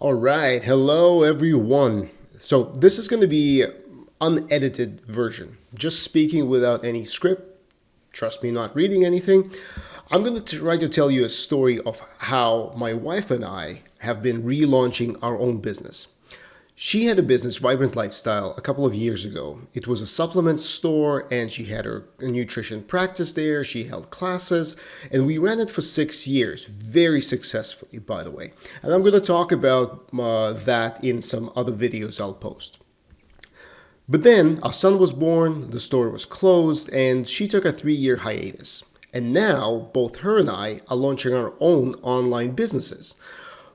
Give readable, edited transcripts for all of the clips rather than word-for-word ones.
All right, hello everyone. So this is going to be unedited version, just speaking without any script. Trust me, not reading anything. I'm going to try to tell you a story of how my wife and I have been relaunching our own business. She had a business, Vibrant Lifestyle, a couple of years ago. It was a supplement store, and she had her nutrition practice there. She held classes, and we ran it for 6 years, very successfully, by the way. And I'm going to talk about that in some other videos I'll post. But then our son was born, the store was closed, and she took a 3-year hiatus. And now both her and I are launching our own online businesses,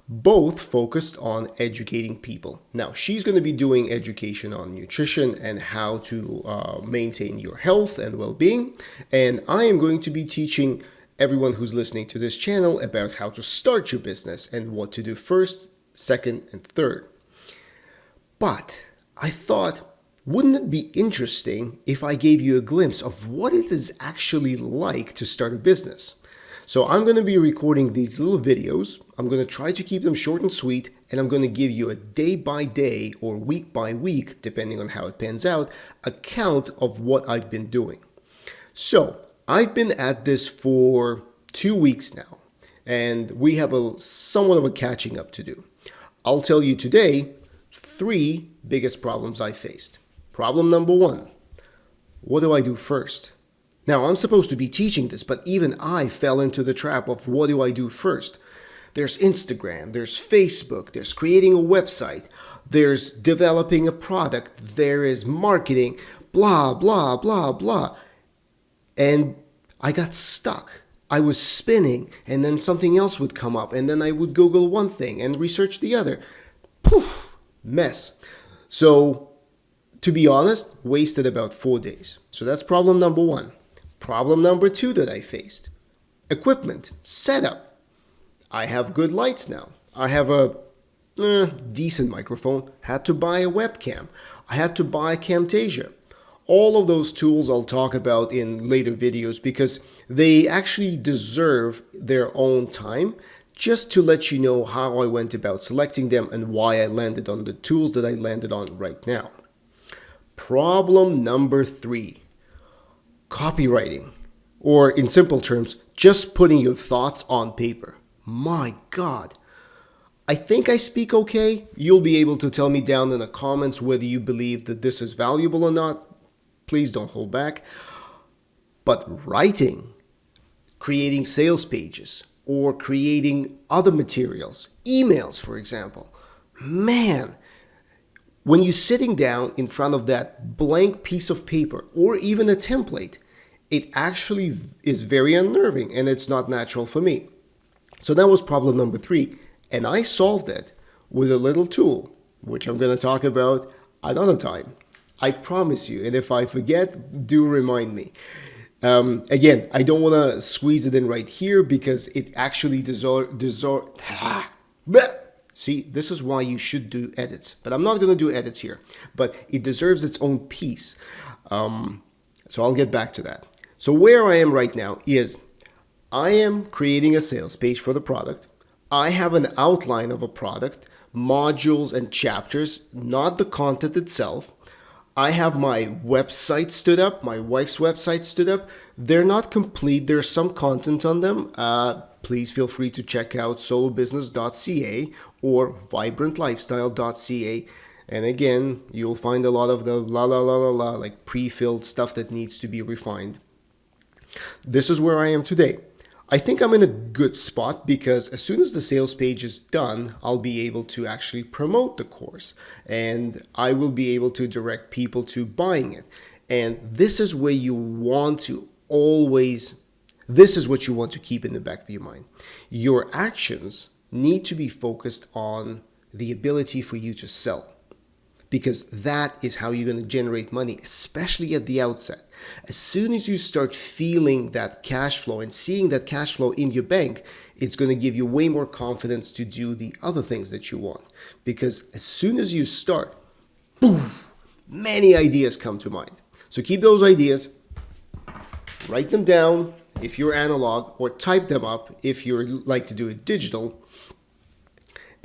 both focused on educating people. Now, she's going to be doing education on nutrition and how to maintain your health and well-being. And I am going to be teaching everyone who's listening to this channel about how to start your business and what to do first, second, and third. But I thought, wouldn't it be interesting if I gave you a glimpse of what it is actually like to start a business? So I'm going to be recording these little videos. I'm going to try to keep them short and sweet, and I'm going to give you a day-by-day or week-by-week, depending on how it pans out, account of what I've been doing. So I've been at this for 2 weeks now, and we have somewhat of a catching up to do. I'll tell you today 3 biggest problems I faced. Problem number 1, what do I do first? Now, I'm supposed to be teaching this, but even I fell into the trap of what do I do first? There's Instagram, there's Facebook, there's creating a website, there's developing a product, there is marketing, blah, blah, blah, blah. And I got stuck. I was spinning, and then something else would come up, and then I would Google one thing and research the other. Poof, mess. So, to be honest, wasted about 4 days. So that's problem number 1. Problem number 2 that I faced, equipment, setup. I have good lights now. I have a decent microphone. Had to buy a webcam. I had to buy Camtasia. All of those tools I'll talk about in later videos because they actually deserve their own time, just to let you know how I went about selecting them and why I landed on the tools that I landed on right now. Problem number 3. Copywriting, or in simple terms, just putting your thoughts on paper. My God. I think I speak okay. You'll be able to tell me down in the comments whether you believe that this is valuable or not. Please don't hold back. But writing, creating sales pages, or creating other materials, emails, for example, man, when you're sitting down in front of that blank piece of paper or even a template, it actually is very unnerving and it's not natural for me. So that was problem number 3. And I solved it with a little tool, which I'm going to talk about another time. I promise you. And if I forget, do remind me. Again, I don't want to squeeze it in right here because it actually See, this is why you should do edits. But I'm not going to do edits here. But it deserves its own piece. So I'll get back to that. So where I am right now is I am creating a sales page for the product. I have an outline of a product, modules and chapters, not the content itself. I have my website stood up, my wife's website stood up. They're not complete. There's some content on them. Please feel free to check out solobusiness.ca or vibrantlifestyle.ca. And again, you'll find a lot of the like pre-filled stuff that needs to be refined. This is where I am today. I think I'm in a good spot because as soon as the sales page is done, I'll be able to actually promote the course and I will be able to direct people to buying it. And this is where you want to this is what you want to keep in the back of your mind. Your actions need to be focused on the ability for you to sell, because that is how you're going to generate money, especially at the outset. As soon as you start feeling that cash flow and seeing that cash flow in your bank, it's going to give you way more confidence to do the other things that you want. Because as soon as you start, boom, many ideas come to mind. So keep those ideas, write them down if you're analog, or type them up if you like to do it digital.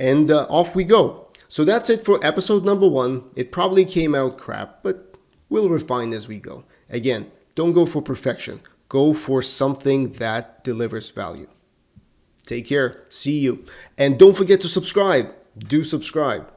and off we go. So that's it for episode number 1. It probably came out crap, but we'll refine as we go. Again, don't go for perfection. Go for something that delivers value. Take care. See you. And don't forget to subscribe. Do subscribe.